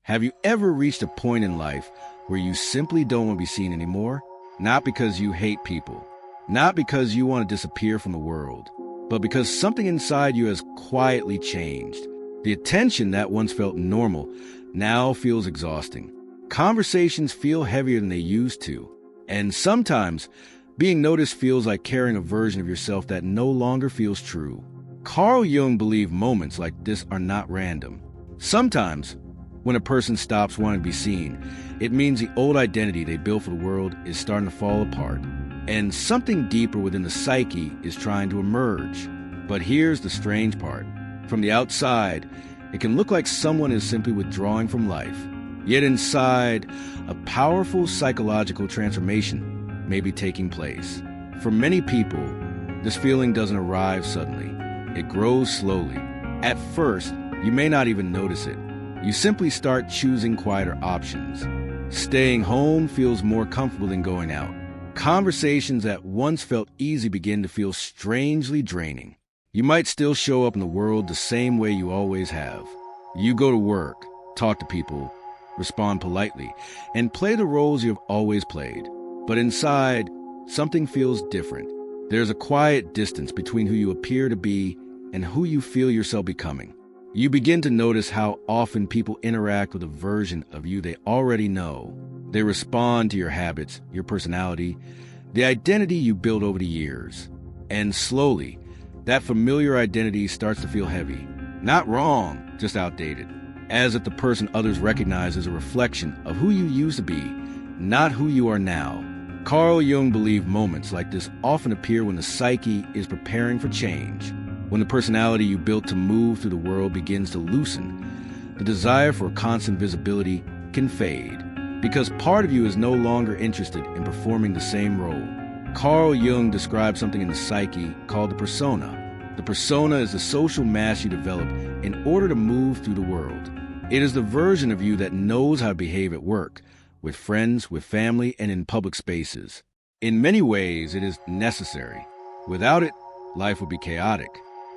Have you ever reached a point in life where you simply don't want to be seen anymore? Not because you hate people, not because you want to disappear from the world, but because something inside you has quietly changed. The attention that once felt normal now feels exhausting. Conversations feel heavier than they used to, and sometimes being noticed feels like carrying a version of yourself that no longer feels true. Carl Jung believed moments like this are not random. Sometimes, when a person stops wanting to be seen, it means the old identity they built for the world is starting to fall apart, and something deeper within the psyche is trying to emerge. But here's the strange part. From the outside, it can look like someone is simply withdrawing from life. Yet inside, a powerful psychological transformation may be taking place. For many people, this feeling doesn't arrive suddenly. It grows slowly. At first, you may not even notice it. You simply start choosing quieter options. Staying home feels more comfortable than going out. Conversations that once felt easy begin to feel strangely draining. You might still show up in the world the same way you always have. You go to work, talk to people, respond politely, and play the roles you've always played. But inside, something feels different. There's a quiet distance between who you appear to be and who you feel yourself becoming. You begin to notice how often people interact with a version of you they already know. They respond to your habits, your personality, the identity you built over the years. And slowly, that familiar identity starts to feel heavy. Not wrong, just outdated. As if the person others recognize is a reflection of who you used to be, not who you are now. Carl Jung believed moments like this often appear when the psyche is preparing for change. When the personality you built to move through the world begins to loosen, the desire for constant visibility can fade, because part of you is no longer interested in performing the same role. Carl Jung described something in the psyche called the persona. The persona is the social mask you develop in order to move through the world. It is the version of you that knows how to behave at work, with friends, with family, and in public spaces. In many ways, it is necessary. Without it, life would be chaotic.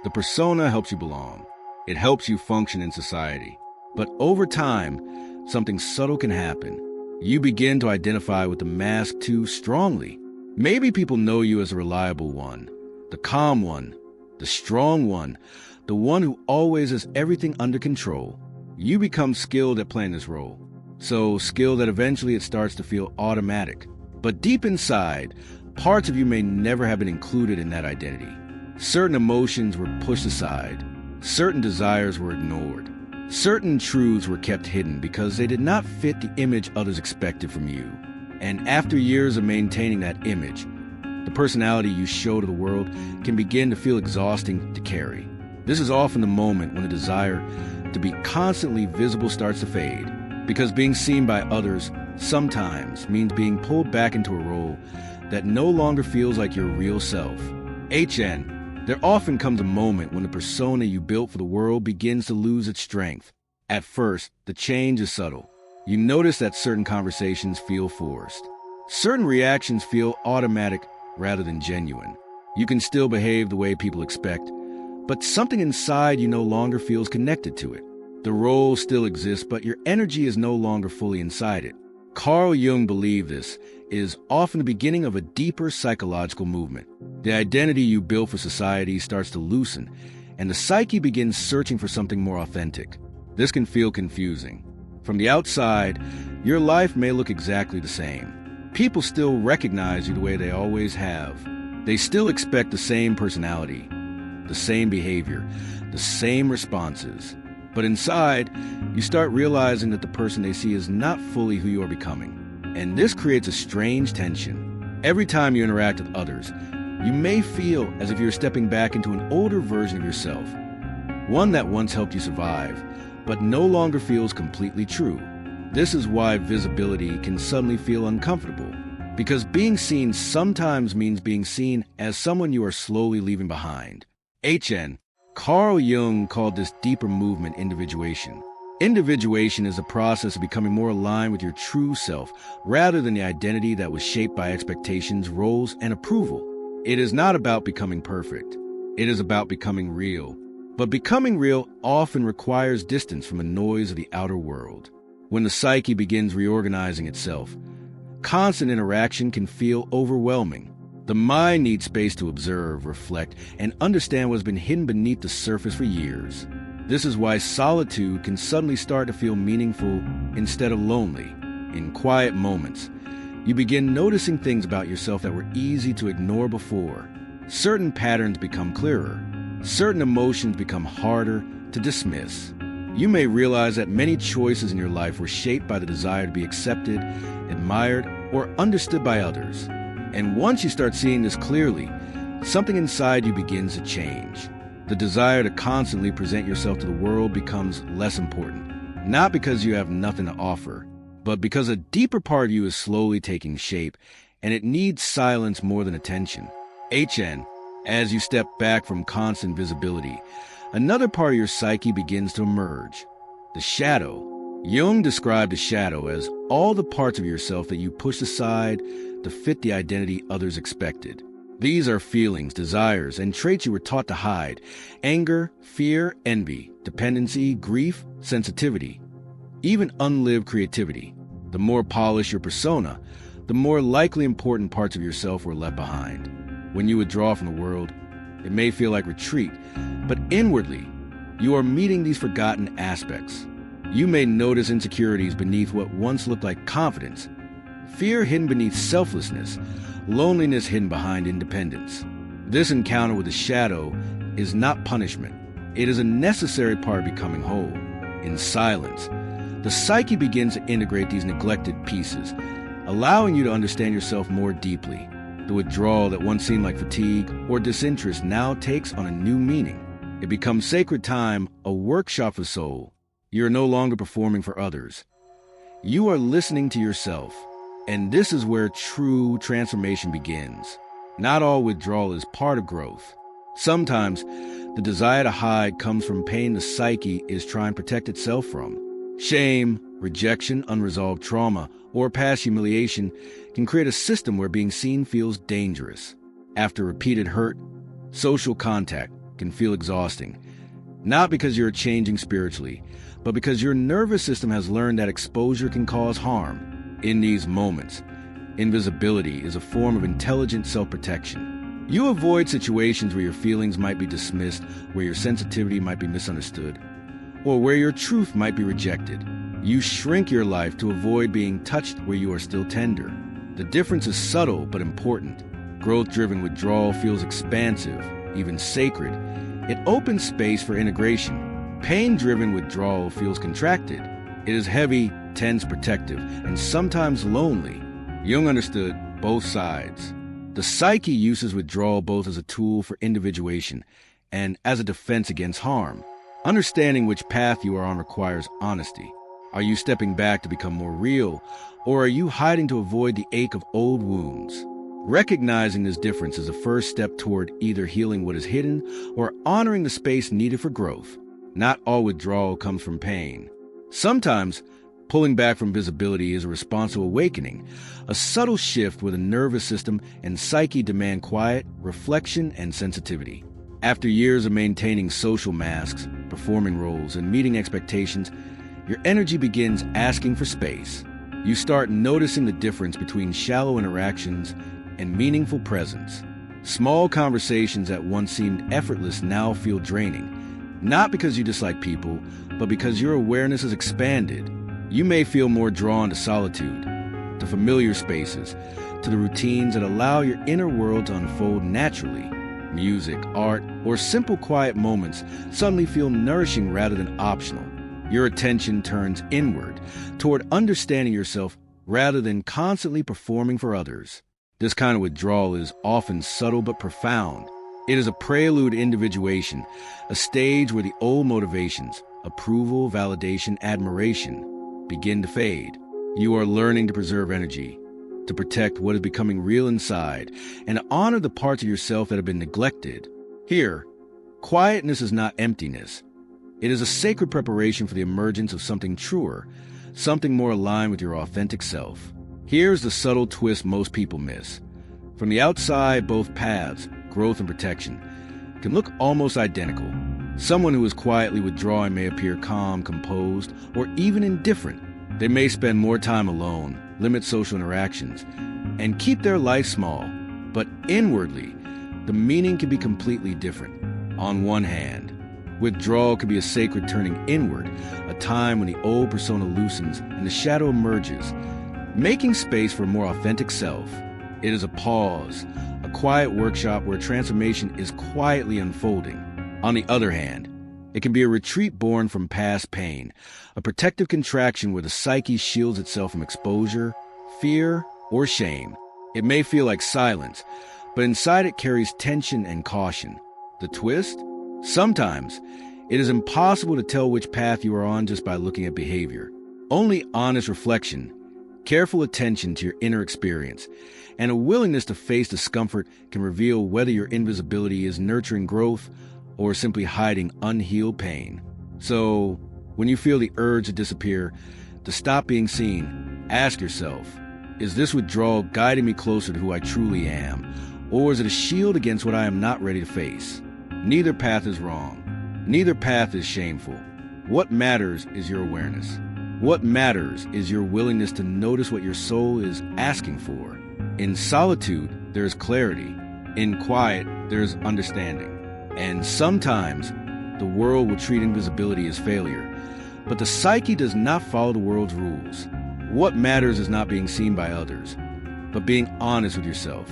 The persona helps you belong. It helps you function in society. But over time, something subtle can happen. You begin to identify with the mask too strongly. Maybe people know you as a reliable one, the calm one, the strong one, the one who always has everything under control. You become skilled at playing this role. So skilled that eventually it starts to feel automatic. But deep inside, parts of you may never have been included in that identity. Certain emotions were pushed aside. Certain desires were ignored. Certain truths were kept hidden because they did not fit the image others expected from you. And after years of maintaining that image, the personality you show to the world can begin to feel exhausting to carry. This is often the moment when the desire to be constantly visible starts to fade, because being seen by others sometimes means being pulled back into a role that no longer feels like your real self. There often comes a moment when the persona you built for the world begins to lose its strength. At first, the change is subtle. You notice that certain conversations feel forced. Certain reactions feel automatic rather than genuine. You can still behave the way people expect, but something inside you no longer feels connected to it. The role still exists, but your energy is no longer fully inside it. Carl Jung believed this is often the beginning of a deeper psychological movement. The identity you built for society starts to loosen, and the psyche begins searching for something more authentic. This can feel confusing. From the outside, your life may look exactly the same. People still recognize you the way they always have. They still expect the same personality, the same behavior, the same responses. But inside, you start realizing that the person they see is not fully who you are becoming. And this creates a strange tension. Every time you interact with others, you may feel as if you're stepping back into an older version of yourself, one that once helped you survive, but no longer feels completely true. This is why visibility can suddenly feel uncomfortable, because being seen sometimes means being seen as someone you are slowly leaving behind. Carl Jung called this deeper movement individuation. Individuation is a process of becoming more aligned with your true self, rather than the identity that was shaped by expectations, roles, and approval. It is not about becoming perfect. It is about becoming real. But becoming real often requires distance from the noise of the outer world. when the psyche begins reorganizing itself. Constant interaction can feel overwhelming. The mind needs space to observe, reflect, and understand what's been hidden beneath the surface for years. This is why solitude can suddenly start to feel meaningful instead of lonely. In quiet moments, you begin noticing things about yourself that were easy to ignore before. Certain patterns become clearer. Certain emotions become harder to dismiss. You may realize that many choices in your life were shaped by the desire to be accepted, admired, or understood by others. And once you start seeing this clearly, something inside you begins to change. The desire to constantly present yourself to the world becomes less important, not because you have nothing to offer, but because a deeper part of you is slowly taking shape, and it needs silence more than attention. As you step back from constant visibility, another part of your psyche begins to emerge. The shadow. Jung described the shadow as all the parts of yourself that you pushed aside to fit the identity others expected. These are feelings, desires, and traits you were taught to hide: anger, fear, envy, dependency, grief, sensitivity, even unlived creativity. The more polished your persona, the more likely important parts of yourself were left behind. When you withdraw from the world, it may feel like retreat, but inwardly, you are meeting these forgotten aspects. You may notice insecurities beneath what once looked like confidence, fear hidden beneath selflessness, loneliness hidden behind independence. This encounter with the shadow is not punishment. It is a necessary part of becoming whole. In silence, the psyche begins to integrate these neglected pieces, allowing you to understand yourself more deeply. The withdrawal that once seemed like fatigue or disinterest now takes on a new meaning. It becomes sacred time, a workshop for soul. You are no longer performing for others. You are listening to yourself. And this is where true transformation begins. Not all withdrawal is part of growth. Sometimes, the desire to hide comes from pain the psyche is trying to protect itself from. Shame, rejection, unresolved trauma, or past humiliation can create a system where being seen feels dangerous. After repeated hurt, social contact can feel exhausting. Not because you're changing spiritually, but because your nervous system has learned that exposure can cause harm. In these moments, invisibility is a form of intelligent self-protection. You avoid situations where your feelings might be dismissed, where your sensitivity might be misunderstood, or where your truth might be rejected. You shrink your life to avoid being touched where you are still tender. The difference is subtle but important. Growth-driven withdrawal feels expansive, even sacred. It opens space for integration. Pain-driven withdrawal feels contracted. It is heavy, tense, protective, and sometimes lonely. Jung understood both sides. The psyche uses withdrawal both as a tool for individuation and as a defense against harm. Understanding which path you are on requires honesty. Are you stepping back to become more real, or are you hiding to avoid the ache of old wounds? Recognizing this difference is the first step toward either healing what is hidden or honoring the space needed for growth. Not all withdrawal comes from pain. Sometimes, pulling back from visibility is a response to awakening, a subtle shift where the nervous system and psyche demand quiet, reflection, and sensitivity. After years of maintaining social masks, performing roles, and meeting expectations, your energy begins asking for space. You start noticing the difference between shallow interactions and meaningful presence. Small conversations that once seemed effortless now feel draining, not because you dislike people, but because your awareness has expanded. You may feel more drawn to solitude, to familiar spaces, to the routines that allow your inner world to unfold naturally. Music, art, or simple quiet moments suddenly feel nourishing rather than optional. Your attention turns inward, toward understanding yourself rather than constantly performing for others. This kind of withdrawal is often subtle but profound. It is a prelude to individuation, a stage where the old motivations, approval, validation, admiration, begin to fade. You are learning to preserve energy, to protect what is becoming real inside, and to honor the parts of yourself that have been neglected. Here, quietness is not emptiness. It is a sacred preparation for the emergence of something truer, something more aligned with your authentic self. Here's the subtle twist most people miss. From the outside, both paths, growth and protection, can look almost identical. Someone who is quietly withdrawing may appear calm, composed, or even indifferent. They may spend more time alone, limit social interactions, and keep their life small. But inwardly, the meaning can be completely different. On one hand, withdrawal can be a sacred turning inward, a time when the old persona loosens and the shadow emerges, making space for a more authentic self. It is a pause, a quiet workshop where transformation is quietly unfolding. On the other hand, it can be a retreat born from past pain, a protective contraction where the psyche shields itself from exposure, fear, or shame. It may feel like silence, but inside it carries tension and caution. The twist? Sometimes, it is impossible to tell which path you are on just by looking at behavior. Only honest reflection, careful attention to your inner experience, and a willingness to face discomfort can reveal whether your invisibility is nurturing growth or simply hiding unhealed pain. So, when you feel the urge to disappear, to stop being seen, ask yourself, is this withdrawal guiding me closer to who I truly am, or is it a shield against what I am not ready to face? Neither path is wrong. Neither path is shameful. What matters is your awareness. What matters is your willingness to notice what your soul is asking for. In solitude, there is clarity. In quiet, there is understanding. And sometimes, the world will treat invisibility as failure. But the psyche does not follow the world's rules. What matters is not being seen by others, but being honest with yourself.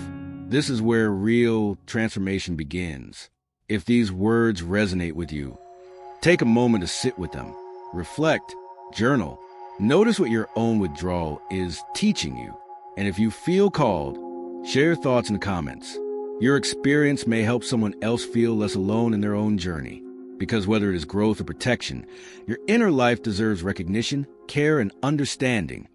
This is where real transformation begins. If these words resonate with you, take a moment to sit with them. Reflect, journal, notice what your own withdrawal is teaching you. And if you feel called, share your thoughts in the comments. Your experience may help someone else feel less alone in their own journey. Because whether it is growth or protection, your inner life deserves recognition, care, and understanding.